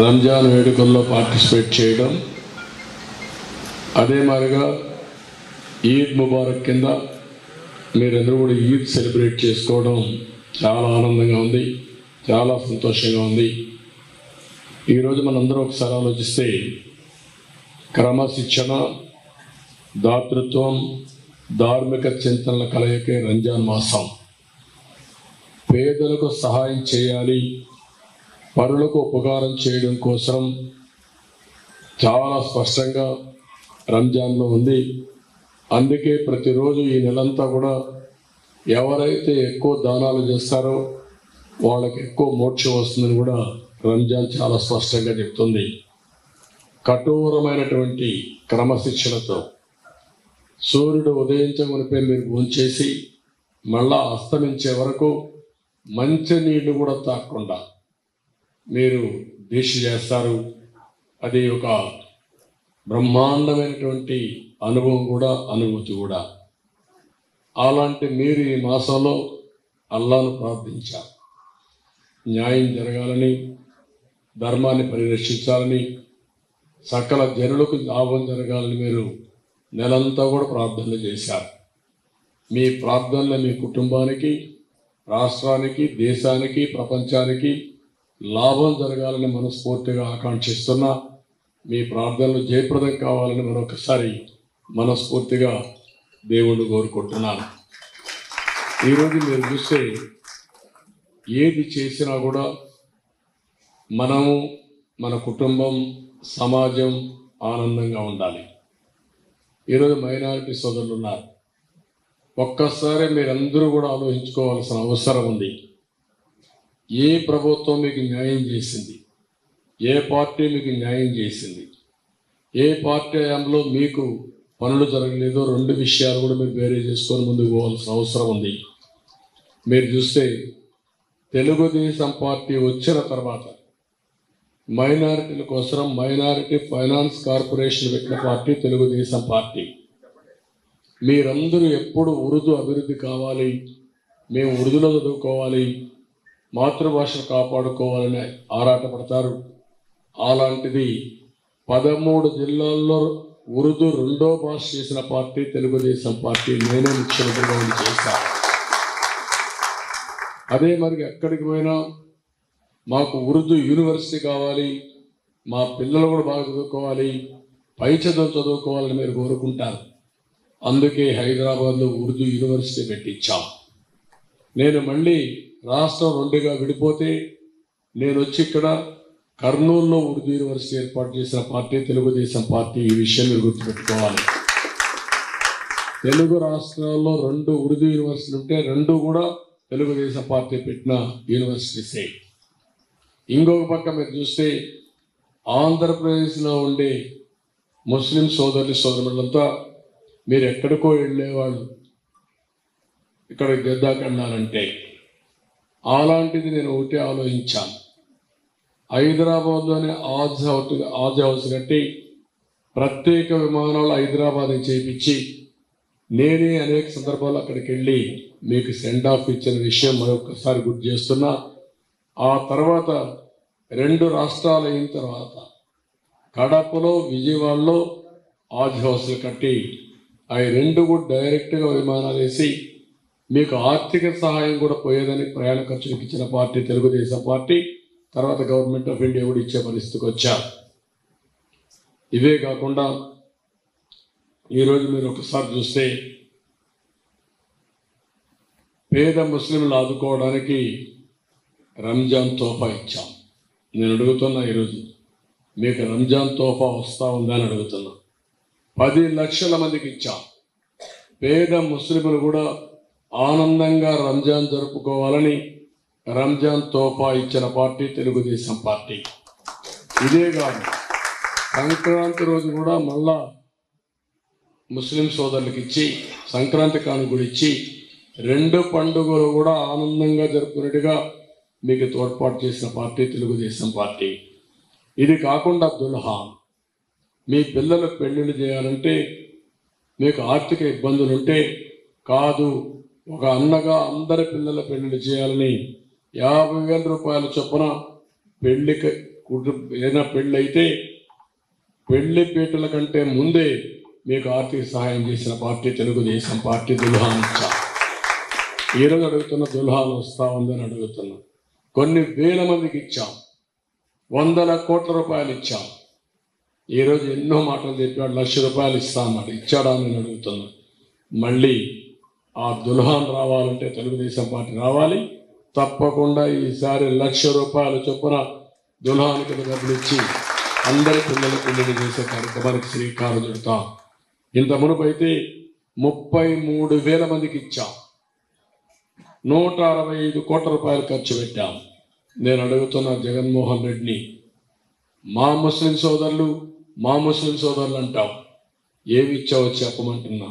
రంజాన్ వేడుకల్లో పార్టిసిపేట్ చేయడం, అదే మాదిరిగా ఈద్ ముబారక్ కింద మీరందరూ కూడా ఈద్ సెలబ్రేట్ చేసుకోవడం చాలా ఆనందంగా ఉంది, చాలా సంతోషంగా ఉంది. ఈరోజు మనందరం ఒకసారి ఆలోచిస్తే క్రమశిక్షణ, దాతృత్వం, ధార్మిక చింతనల కలయికే రంజాన్ మాసం. పేదలకు సహాయం చేయాలి, పరులకు ఉపకారం చేయడం కోసం చాలా స్పష్టంగా రంజాన్లో ఉంది. అందుకే ప్రతిరోజు ఈ నెలంతా కూడా ఎవరైతే ఎక్కువ దానాలు చేస్తారో వాళ్ళకి ఎక్కువ మోక్షం వస్తుందని కూడా రంజాన్ చాలా స్పష్టంగా చెప్తుంది. కఠోరమైనటువంటి క్రమశిక్షణతో సూర్యుడు ఉదయించమునిపై మీరు భోంచేసి మళ్ళా అస్తమించే వరకు మంచి నీళ్లు కూడా తాగకుండా మీరు దీక్ష చేస్తారు. అది ఒక బ్రహ్మాండమైనటువంటి అనుభవం కూడా, అనుభూతి కూడా. అలాంటి మీరు ఈ మాసంలో అల్లాను ప్రార్థించారు. న్యాయం జరగాలని, ధర్మాన్ని పరిరక్షించాలని, సకల జనులకు లాభం జరగాలని మీరు నెలంతా కూడా ప్రార్థనలు చేశారు. మీ ప్రార్థనలు మీ కుటుంబానికి, రాష్ట్రానికి, దేశానికి, ప్రపంచానికి లాభం జరగాలని మనస్ఫూర్తిగా ఆకాంక్షిస్తున్నా. మీ ప్రార్థనలు జయప్రదం కావాలని మరొకసారి మనస్ఫూర్తిగా దేవుణ్ణి కోరుకుంటున్నాను. ఈరోజు మీరు చూస్తే ఏది చేసినా కూడా మనము, మన కుటుంబం, సమాజం ఆనందంగా ఉండాలి. ఈరోజు మైనారిటీ సోదరులు ఉన్నారు. ఒక్కసారి మీరందరూ కూడా ఆలోచించుకోవాల్సిన అవసరం ఉంది. ఏ ప్రభుత్వం మీకు న్యాయం చేసింది? ఏ పార్టీ మీకు న్యాయం చేసింది? ఏ పార్టీ హయాంలో మీకు పనులు జరగలేదో రెండు విషయాలు కూడా మీరు వేరే చేసుకొని ముందుకు పోవాల్సిన అవసరం ఉంది. మీరు చూస్తే తెలుగుదేశం పార్టీ వచ్చిన తర్వాత మైనారిటీల కోసం మైనారిటీ ఫైనాన్స్ కార్పొరేషన్ పెట్టిన పార్టీ తెలుగుదేశం పార్టీ. మీరందరూ ఎప్పుడు ఉర్దూ అభివృద్ధి కావాలి, మేము ఉర్దూలో చదువుకోవాలి, మాతృభాషను కాపాడుకోవాలని ఆరాటపడతారు. అలాంటిది 13 జిల్లాల్లో ఉర్దూ రెండో భాష చేసిన పార్టీ తెలుగుదేశం పార్టీ. నేనే ముఖ్యమంత్రిగా ఉండి చేశాను. అదే మరి ఎక్కడికి పోయినా మాకు ఉర్దూ యూనివర్సిటీ కావాలి, మా పిల్లలు కూడా బాగా చదువుకోవాలి, పై చదువుకోవాలని మీరు కోరుకుంటారు. అందుకే హైదరాబాద్లో ఉర్దూ యూనివర్సిటీ పెట్టించాం. నేను మళ్ళీ రాష్ట్రం రెండుగా విడిపోతే నేను వచ్చి ఇక్కడ కర్నూలులో ఉర్దూ యూనివర్సిటీ ఏర్పాటు చేసిన పార్టీ తెలుగుదేశం పార్టీ. ఈ విషయం మీరు గుర్తుపెట్టుకోవాలి. తెలుగు రాష్ట్రాల్లో 2 ఉర్దూ యూనివర్సిటీలు ఉంటే 2 కూడా తెలుగుదేశం పార్టీ పెట్టిన యూనివర్సిటీసే. ఇంకొక పక్క మీరు చూస్తే ఆంధ్రప్రదేశ్లో ఉండే ముస్లిం సోదరులంతా మీరు ఎక్కడికో వెళ్ళేవాళ్ళు, ఇక్కడ గద్దాకన్నారంటే. అలాంటిది నేను ఒకటి ఆలోచించాను. హైదరాబాద్లోనే ఆజ్ హౌస్ కట్టి ప్రత్యేక విమానాలు హైదరాబాద్ చేయించి నేనే అనేక సందర్భాలు అక్కడికి వెళ్ళి మీకు సెండ్ ఆఫ్ ఇచ్చిన విషయం మరొకసారి గుర్తు చేస్తున్నా. ఆ తర్వాత 2 రాష్ట్రాలు అయిన తర్వాత కడపలో, విజయవాడలో ఆజ్ హౌస్లు కట్టి అవి 2 కూడా డైరెక్ట్గా విమానాలు వేసి మీకు ఆర్థిక సహాయం కూడా పోయేదని ప్రయాణ ఖర్చులకు ఇచ్చిన పార్టీ తెలుగుదేశం పార్టీ. తర్వాత గవర్నమెంట్ ఆఫ్ ఇండియా కూడా ఇచ్చే పరిస్థితికి వచ్చారు. ఇవే కాకుండా ఈరోజు మీరు ఒకసారి చూస్తే పేద ముస్లింలు ఆదుకోవడానికి రంజాన్ తోఫా ఇచ్చాం. నేను అడుగుతున్నా, ఈరోజు మీకు రంజాన్ తోఫా వస్తూ ఉందని అడుగుతున్నా. 10 లక్షల మందికి ఇచ్చాం. పేద ముస్లింలు కూడా ఆనందంగా రంజాన్ జరుపుకోవాలని రంజాన్ తోఫా ఇచ్చిన పార్టీ తెలుగుదేశం పార్టీ. ఇదే కాదు, సంక్రాంతి రోజు కూడా మళ్ళా ముస్లిం సోదరులకు ఇచ్చి సంక్రాంతి కానుక కూడా ఇచ్చి 2 పండుగలు కూడా ఆనందంగా జరుపుకునేట్టుగా మీకు తోడ్పాటు చేసిన పార్టీ తెలుగుదేశం పార్టీ. ఇది కాకుండా దుల్హా, మీ పిల్లల పెళ్లిళ్ళు చేయాలంటే మీకు ఆర్థిక ఇబ్బందులుంటే కాదు, ఒక అన్నగా అందరి పిల్లల పెళ్లిళ్ళు చేయాలని 50,000 రూపాయల చొప్పున పెళ్లికి ఏదైనా పెళ్ళి అయితే పెళ్లి పీటల కంటే ముందే మీకు ఆర్థిక సహాయం చేసిన పార్టీ తెలుగుదేశం పార్టీ. దుల్హాన్ ఇచ్చా. ఈరోజు అడుగుతున్న దుల్హాన్ వస్తా ఉందని అడుగుతున్నా. కొన్ని వేల మందికి ఇచ్చాం, వందల కోట్ల రూపాయలు ఇచ్చాం. ఈరోజు ఎన్నో మాటలు చెప్పాడు, ₹1,00,000 ఇస్తా అన్నాడు. ఇచ్చాడా అని నేను అడుగుతున్నా. మళ్ళీ ఆ దుల్హాన్ రావాలంటే తెలుగుదేశం పార్టీ రావాలి. తప్పకుండా ఈసారి ₹1,00,000 చొప్పున దుల్హాన్కి డబ్బులు ఇచ్చి అందరి పిల్లల పెళ్లిని చేసే కార్యక్రమానికి శ్రీకారం చుడతాం. ఇంత మునుపు అయితే 33,000 మందికి ఇచ్చాం, ₹165 కోట్ల ఖర్చు పెట్టాం. నేను అడుగుతున్న జగన్మోహన్ రెడ్డిని, మా ముస్లిం సోదరులు అంటాం, ఏమి ఇచ్చావో చెప్పమంటున్నా.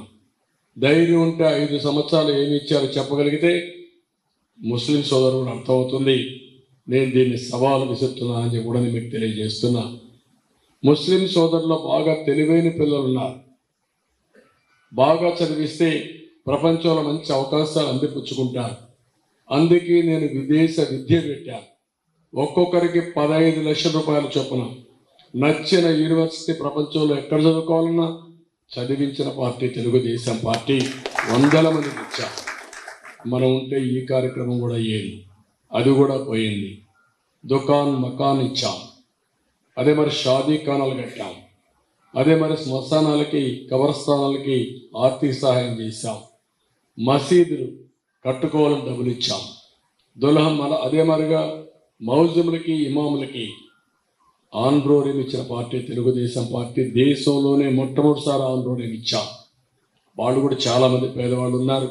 ధైర్యం ఉంటే 5 సంవత్సరాలు ఏమి ఇచ్చారో చెప్పగలిగితే ముస్లిం సోదరులు అర్థమవుతుంది. నేను దీన్ని సవాలు విసురుతున్నా అని కూడా మీకు తెలియజేస్తున్నా. ముస్లిం సోదరుల్లో బాగా తెలివైన పిల్లలు ఉన్నారు. బాగా చదివిస్తే ప్రపంచంలో మంచి అవకాశాలు అందిపుచ్చుకుంటారు. అందుకే నేను విదేశ విద్య పెట్టాను. ఒక్కొక్కరికి ₹15 లక్షల చొప్పున నచ్చిన యూనివర్సిటీ ప్రపంచంలో ఎక్కడ చదువుకోవాలన్నా చదివించిన పార్టీ తెలుగుదేశం పార్టీ. 100 మందికి ఇచ్చా. మనం ఉంటే ఈ కార్యక్రమం కూడా అయ్యేది, అది కూడా పోయింది. దుకాన్ మకాన్ ఇచ్చాం. అదే మరి షాదీ ఖానాలు కట్టాం. అదే మరి శ్మశానాలకి కబరస్థానాలకి ఆర్థిక సహాయం చేశాం. మసీదులు కట్టుకోవాలని డబ్బులు ఇచ్చాం. దుల్హన్ అదే మరిగా మౌజములకి ఇమాములకి ఆన్రోరేం ఇచ్చిన పార్టీ తెలుగుదేశం పార్టీ. దేశంలోనే మొట్టమొదటిసారి ఆన్రోరేం ఇచ్చాం. వాళ్ళు కూడా చాలామంది పేదవాళ్ళు ఉన్నారు,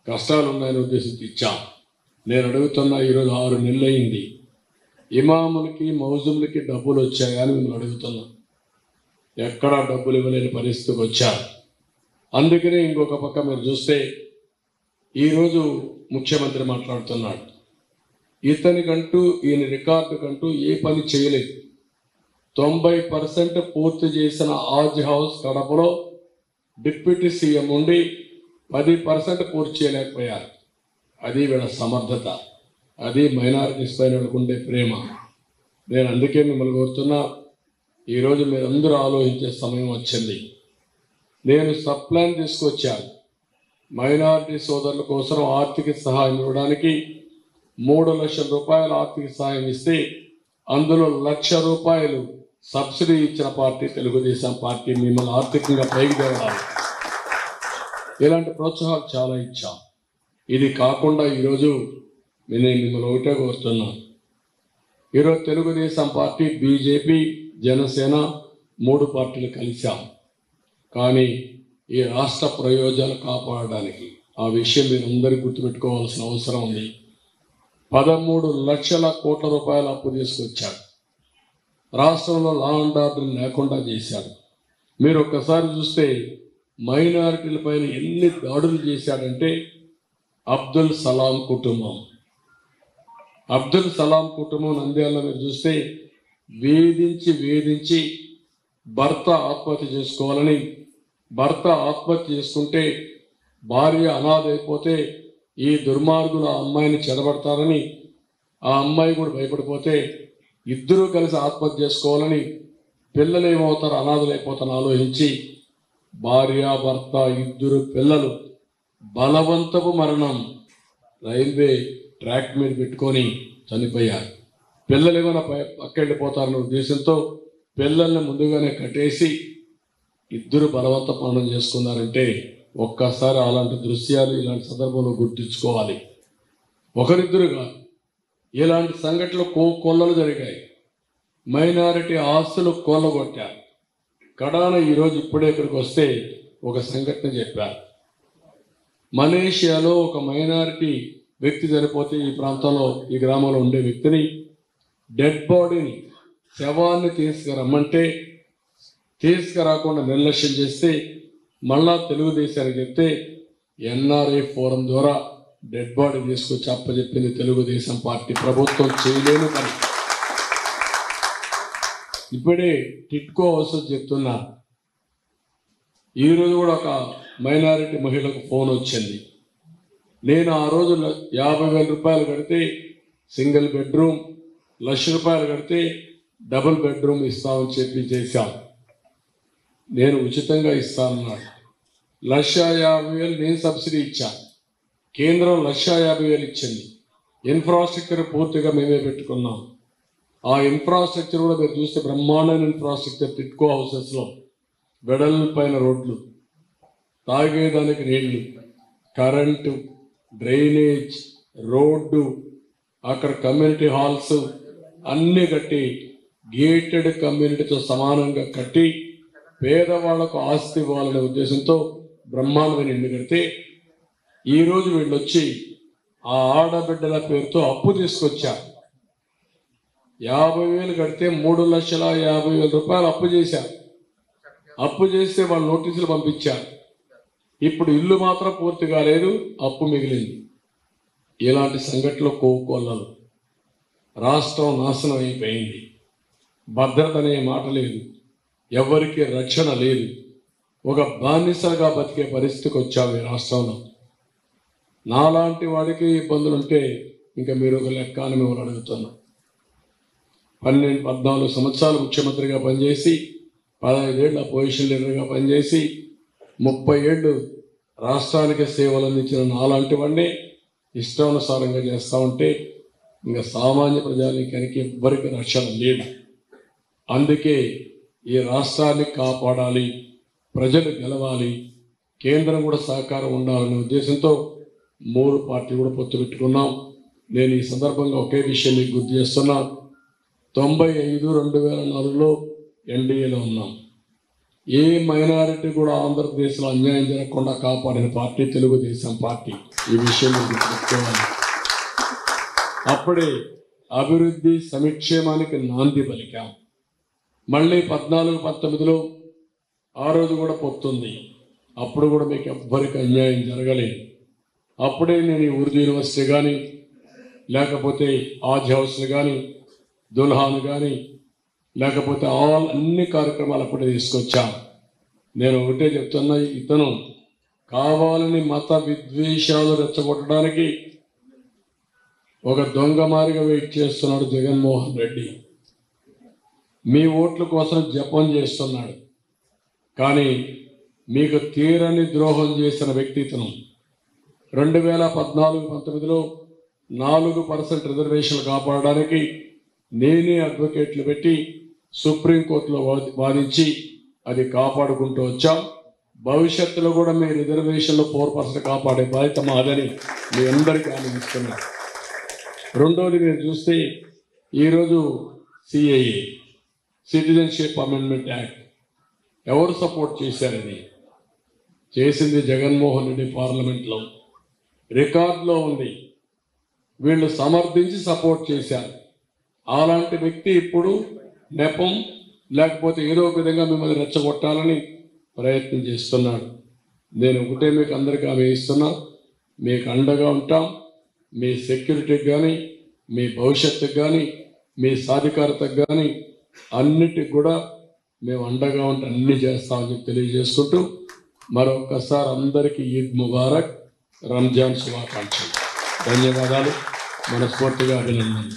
కష్టాలు ఉన్నాయని ఉద్దేశించి ఇచ్చాం. నేను అడుగుతున్నా, ఈరోజు 6 నెలలు అయింది, ఇమాములకి మౌజుములకి డబ్బులు వచ్చాయని మిమ్మల్ని అడుగుతున్నా. ఎక్కడా డబ్బులు ఇవ్వలేని పరిస్థితికి వచ్చారు. అందుకనే ఇంకొక పక్క మీరు చూస్తే ఈరోజు ముఖ్యమంత్రి మాట్లాడుతున్నాడు. ఇతనికంటూ ఈయన రికార్డు కంటూ ఏ పని చేయలేదు. 90% పూర్తి చేసిన ఆజ్ హౌస్ కడపలో డిప్యూటీ సీఎం ఉండి 10% పూర్తి చేయలేకపోయారు. అది వీళ్ళ సమర్థత, అది మైనారిటీస్ పైన ఉండే ప్రేమ. నేను అందుకే మిమ్మల్ని కోరుతున్నా, ఈరోజు మీరందరూ ఆలోచించే సమయం వచ్చింది. నేను సప్లాన్ తీసుకొచ్చాను. మైనారిటీ సోదరుల కోసం ఆర్థిక సహాయం ఇవ్వడానికి ₹3 లక్షల ఆర్థిక సహాయం ఇస్తే అందులో ₹1,00,000 సబ్సిడీ ఇచ్చిన పార్టీ తెలుగుదేశం పార్టీ. మిమ్మల్ని ఆర్థికంగా పైకి తేవాలి. ఇలాంటి ప్రోత్సాహాలు చాలా ఇచ్చాం. ఇది కాకుండా ఈరోజు నేను మిమ్మల్ని ఒకటే కోరుతున్నాను. ఈరోజు తెలుగుదేశం పార్టీ, బీజేపీ, జనసేన 3 పార్టీలు కలిశాం. కానీ ఈ రాష్ట్ర ప్రయోజనాలు కాపాడడానికి ఆ విషయం మీరు అందరూ గుర్తుపెట్టుకోవాల్సిన అవసరం ఉంది. 13 లక్షల కోట్ల రూపాయల అప్పు తీసుకొచ్చాడు. రాష్ట్రంలో లా అండ్ ఆర్డర్ లేకుండా చేశాడు. మీరు ఒక్కసారి చూస్తే మైనారిటీల పైన ఎన్ని దాడులు చేశాడంటే, అబ్దుల్ సలాం కుటుంబం నంద్యాలలో మీరు చూస్తే వేధించి భర్త ఆత్మహత్య చేసుకోవాలని, భర్త ఆత్మహత్య చేసుకుంటే భార్య అనాథ అయిపోతే ఈ దుర్మార్గులు ఆ అమ్మాయిని చెడబడతారని, ఆ అమ్మాయి కూడా భయపడిపోతే ఇద్దరూ కలిసి ఆత్మహత్య చేసుకోవాలని, పిల్లలు ఏమవుతారు, అనాథలు అయిపోతారని ఆలోచించి భార్య భర్త 2 పిల్లలు బలవంతపు మరణం రైల్వే ట్రాక్ మీద పెట్టుకొని చనిపోయారు. పిల్లలు ఏమైనా పక్కెళ్ళిపోతారన్న ఉద్దేశంతో పిల్లల్ని ముందుగానే కట్టేసి 2 బలవంత మరణం చేసుకున్నారంటే ఒక్కసారి అలాంటి దృశ్యాలు ఇలాంటి సందర్భంలో గుర్తించుకోవాలి. ఒకరిద్దరుగా ఇలాంటి సంఘటనలు కొల్లలు జరిగాయి. మైనారిటీ ఆస్తులు కొల్లగొట్టారు. కడాన ఈరోజు ఇప్పుడే ఇక్కడికి వస్తే ఒక సంఘటన చెప్పారు. మలేషియాలో ఒక మైనారిటీ వ్యక్తి చనిపోతే ఈ ప్రాంతంలో, ఈ గ్రామంలో ఉండే వ్యక్తిని, డెడ్ బాడీని, శవాన్ని తీసుకురమ్మంటే తీసుకురాకుండా నిర్లక్ష్యం చేస్తే మళ్ళా తెలుగుదేశానికి చెప్తే ఎన్ఆర్ఐ ఫోరం ద్వారా డెడ్ బాడీ తీసుకొచ్చి అప్పచెప్పింది తెలుగుదేశం పార్టీ. ప్రభుత్వం చేయలేని పని. ఇప్పుడే టిట్కో అవసరం చెప్తున్నా. ఈరోజు కూడా ఒక మైనారిటీ మహిళకు ఫోన్ వచ్చింది. నేను ఆ రోజు ₹50,000 కడితే సింగిల్ బెడ్రూమ్, ₹1,00,000 కడితే డబుల్ బెడ్రూమ్ ఇస్తామని చెప్పి చేశాం. నేను ఉచితంగా ఇస్తానన్నాడు. 1,50,000 నేను సబ్సిడీ ఇచ్చాను. కేంద్రం 1,50,000 ఇచ్చింది. ఇన్ఫ్రాస్ట్రక్చర్ పూర్తిగా మేమే పెట్టుకున్నాం. ఆ ఇన్ఫ్రాస్ట్రక్చర్ కూడా మీరు చూస్తే బ్రహ్మాండమైన ఇన్ఫ్రాస్ట్రక్చర్. టిట్కో హౌసెస్లో వెడల్పైన రోడ్లు, తాగేదానికి నీళ్లు, కరెంటు, డ్రైనేజ్, రోడ్డు, అక్కడ కమ్యూనిటీ హాల్స్ అన్నీ కట్టి గేటెడ్ కమ్యూనిటీతో సమానంగా కట్టి పేదవాళ్లకు ఆస్తి ఇవ్వాలనే ఉద్దేశంతో బ్రహ్మాండమైన ఇల్లు కడితే ఈరోజు వీళ్ళు వచ్చి ఆ ఆడబిడ్డల పేరుతో అప్పు తీసుకొచ్చారు. 50,000 కడితే 3,50,000 రూపాయలు అప్పు చేశారు. అప్పు చేస్తే వాళ్ళు నోటీసులు పంపించారు. ఇప్పుడు ఇల్లు మాత్రం పూర్తి కాలేదు, అప్పు మిగిలింది. ఇలాంటి సంఘటనలు కోకొల్లలు. రాష్ట్రం నాశనం అయిపోయింది. భద్రత అనే మాట లేదు, ఎవరికి రక్షణ లేదు. ఒక బానిసగా బతికే పరిస్థితికి వచ్చాము ఈ రాష్ట్రంలో. నాలాంటి వాడికి ఇబ్బందులు ఉంటే ఇంకా మీరు ఒక లెక్క అని మిమ్మల్ని అడుగుతున్నాం. 14 సంవత్సరాలు ముఖ్యమంత్రిగా పనిచేసి, 15 ఏళ్ళు అపోజిషన్ లీడర్గా పనిచేసి, 30 ఏళ్ళు రాష్ట్రానికి సేవలు అందించిన నాలాంటి వాడిని ఇష్టానుసారంగా చేస్తూ ఉంటే ఇంకా సామాన్య ప్రజానీకానికి ఎవ్వరికి రక్షణ లేదు. అందుకే ఈ రాష్ట్రాన్ని కాపాడాలి, ప్రజలు గెలవాలి, కేంద్రం కూడా సహకారం ఉండాలనే ఉద్దేశంతో 3 పార్టీలు కూడా పొత్తు పెట్టుకున్నాం. నేను ఈ సందర్భంగా ఒకే విషయం మీకు గుర్తు చేస్తున్నా. 95-2004లో ఎన్డీఏలో ఉన్నాం. ఏ మైనారిటీ కూడా ఆంధ్రప్రదేశ్లో అన్యాయం జరగకుండా కాపాడిన పార్టీ తెలుగుదేశం పార్టీ. ఈ విషయం మీకు చెప్పుకోవాలి. అప్పుడే అభివృద్ధి సంక్షేమానికి నాంది పలికాం. మళ్ళీ 14-19లో ఆ రోజు కూడా పొత్తుంది. అప్పుడు కూడా మీకు ఎవ్వరికి అన్యాయం జరగలేదు. అప్పుడే నేను ఈ ఉర్దూ యూనివర్సిటీ కానీ, లేకపోతే ఆజ్ హౌస్లు కానీ, దుల్హాన్ కానీ, లేకపోతే అన్ని కార్యక్రమాలు అప్పుడే తీసుకొచ్చాను. నేను ఒకటే చెప్తున్నా, ఇతను కావాలని మత విద్వేషాలు రెచ్చగొట్టడానికి ఒక దొంగ మారిగా వెయిట్ చేస్తున్నాడు జగన్మోహన్ రెడ్డి. మీ ఓట్ల కోసం జపం చేస్తున్నాడు. కానీ మీకు తీరని ద్రోహం చేసిన వ్యక్తి ఇతను. 2014-19లో 4% రిజర్వేషన్లు కాపాడడానికి నేనే అడ్వకేట్లు పెట్టి సుప్రీంకోర్టులో వాదించి అది కాపాడుకుంటూ వచ్చాం. భవిష్యత్తులో కూడా మీ రిజర్వేషన్లో 4% కాపాడే బాధ్యత మాదని మీ అందరికీ ఆనందిస్తున్నాను. రెండోది మీరు చూస్తే ఈరోజు సిఏఏ, సిటిజన్షిప్ అమెండ్మెంట్ యాక్ట్ ఎవరు సపోర్ట్ చేశారు? అది చేసింది జగన్మోహన్ రెడ్డి. పార్లమెంట్లో రికార్డులో ఉంది. వీళ్ళు సమర్థించి సపోర్ట్ చేశారు. అలాంటి వ్యక్తి ఇప్పుడు నెపం లేకపోతే ఏదో ఒక విధంగా మిమ్మల్ని రెచ్చగొట్టాలని ప్రయత్నం చేస్తున్నాడు. నేను ఒకటే మీకు అందరికీ హామీ ఇస్తున్నా, మీకు అండగా ఉంటాం. మీ సెక్యూరిటీకి కానీ, మీ భవిష్యత్తుకు కానీ, మీ సాధికారతకు కానీ అన్నిటికి కూడా మేము అండగా ఉంటే అన్ని చేస్తామని చెప్పి తెలియజేసుకుంటూ మరొకసారి అందరికీ ఈద్ ముబారక్, రంజాన్ శుభాకాంక్షలు. ధన్యవాదాలు, మనస్ఫూర్తిగా అభినందనలు.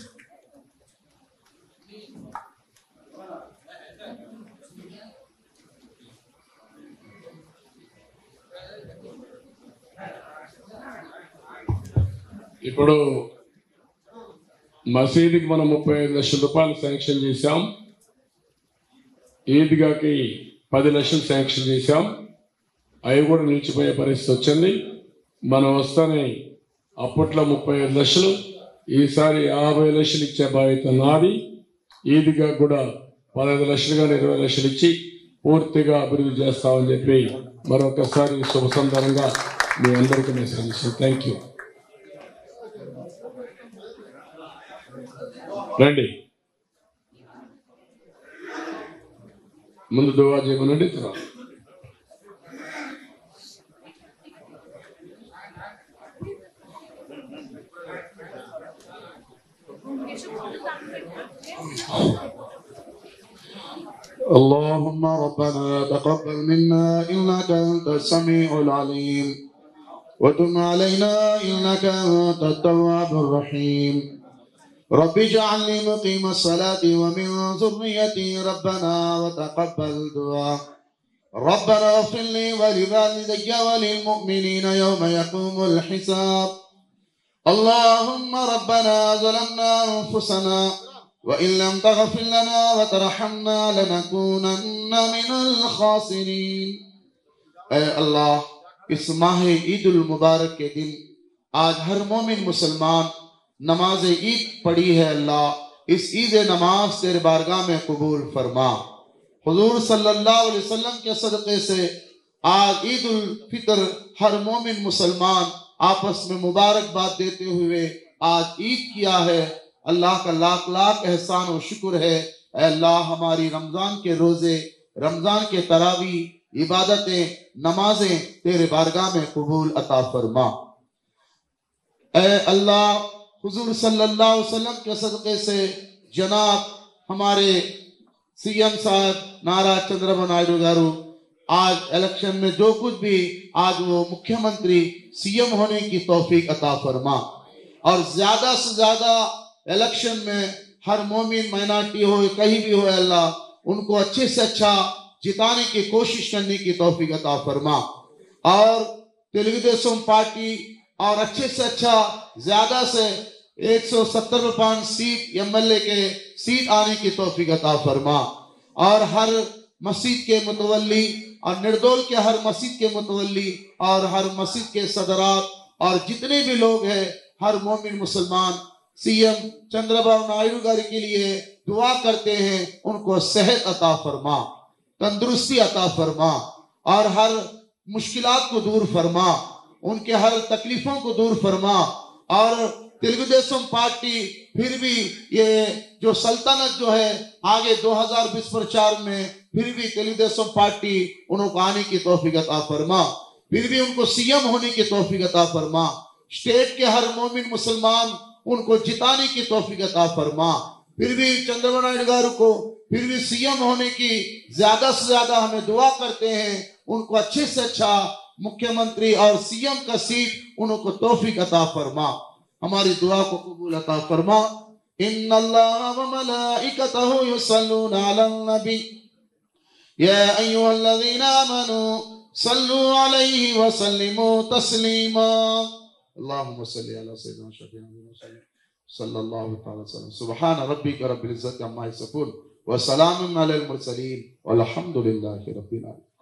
ఇప్పుడు మసీదుకి మనం 35 లక్షల రూపాయలు శాంక్షన్ చేశాం. ఈద్గాకి 10 లక్షలు శాంక్షన్ చేశాం. అవి కూడా నిలిచిపోయే పరిస్థితి వచ్చింది. మనం వస్తానే అప్పట్లో 35 లక్షలు, ఈసారి 50 లక్షలు ఇచ్చే బాధ్యత నాది. ఈద్గా కూడా 15 లక్షలు కానీ 20 లక్షలు ఇచ్చి పూర్తిగా అభివృద్ధి చేస్తామని చెప్పి మరొకసారి శుభ సందర్భంగా మీ అందరికీ మెసేజ్. Thank you. రండి, ముందు దువా చేయమనండి. తర్వాత اللهم ربنا تقبل منا إنك أنت السميع العليم وتب علينا إنك أنت التواب الرحيم رب اجعلني مقيم الصلاة ومن ذريتي ربنا وتقبل دعاء ربنا اغفر لي ولوالدي وللمؤمنين يوم يقوم الحساب اللهم ربنا ظلمنا أنفسنا وإن لم تغفر لنا وترحمنا لنكونن من الخاسرين. اے اللہ اس ماہ عید المبارک کے دن آج ہر مومن مسلمان نماز عید پڑھی ہے. اللہ اس عید نماز تیرے بارگاہ میں قبول فرما. حضور صلی اللہ علیہ وسلم کے صدقے سے آج عید الفطر ہر مومن مسلمان آپس میں مبارکباد دیتے ہوئے آج عید کیا ہے. اللہ کا لاکھ لاکھ احسان و شکر ہے. اے اللہ ہماری رمضان کے روزے، رمضان کے تراویح، عبادتیں، نمازیں تیرے بارگاہ میں قبول عطا فرما. اے اللہ حضور صلی اللہ علیہ وسلم کے صدقے سے جناب ہمارے سی ایم صاحب نارا چندرابابو نائیڈو گارو آج الیکشن میں جو کچھ بھی آج وہ مکھیہ منتری سی ایم ہونے کی توفیق عطا فرما. اور زیادہ سے زیادہ الیکشن میں ہر مومن مائنارٹی ہو کہیں بھی ہو اللہ ان کو اچھے سے اچھا جتانے کی کوشش کرنے کی توفیق عطا فرما. اور تیلگو دیشم پارٹی اور اچھے سے اچھا زیادہ سے 170 سیٹ ایم ایل اے کے سیٹ آنے کی توفیق عطا فرما. اور ہر مسجد کے متولی اور نردول کے ہر مسجد کے متولی اور ہر مسجد کے صدرات اور جتنے بھی لوگ ہیں ہر مومن مسلمان سی ایم چندرابابو نائیڈو گارو کے لیے دعا کرتے ہیں. ان کو صحت عطا فرما، تندرستی عطا فرما اور ہر مشکلات کو دور فرما، ان کے ہر تکلیفوں کو دور فرما. اور تیلگو دیشم پارٹی پھر بھی یہ جو سلطنت جو ہے آگے 2020 پرچار میں پھر بھی تیلگو دیشم پارٹی انہوں کو آنے کی توفیق عطا فرما، پھر بھی ان کو سی ایم ہونے کی توفیق عطا فرما. اسٹیٹ کے ہر مومن مسلمان ان کو جتانے کی توفیق عطا فرما. پھر بھی چندرابابو نائیڈو گارو کو پھر بھی سی ایم ہونے کی زیادہ سے زیادہ ہمیں دعا کرتے ہیں. ان کو اچھے سے اچھا مکھیہ منتری اور سی ایم کا سیٹ انہوں کو توفیق عطا فرما. ہماری دعا کو قبول عطا فرما. ان اللہ و ملائکتہ یصلون علی النبی یا ایھا الذین آمنوا صلوا علیہ وسلموا تسلیما. اللہم صلی علی سیدنا شفیعنا محمد صلی اللہ تعالی وسلم. سبحان ربک رب العزت عما یصفون وسلام علی المرسلین والحمد للہ رب العالمین.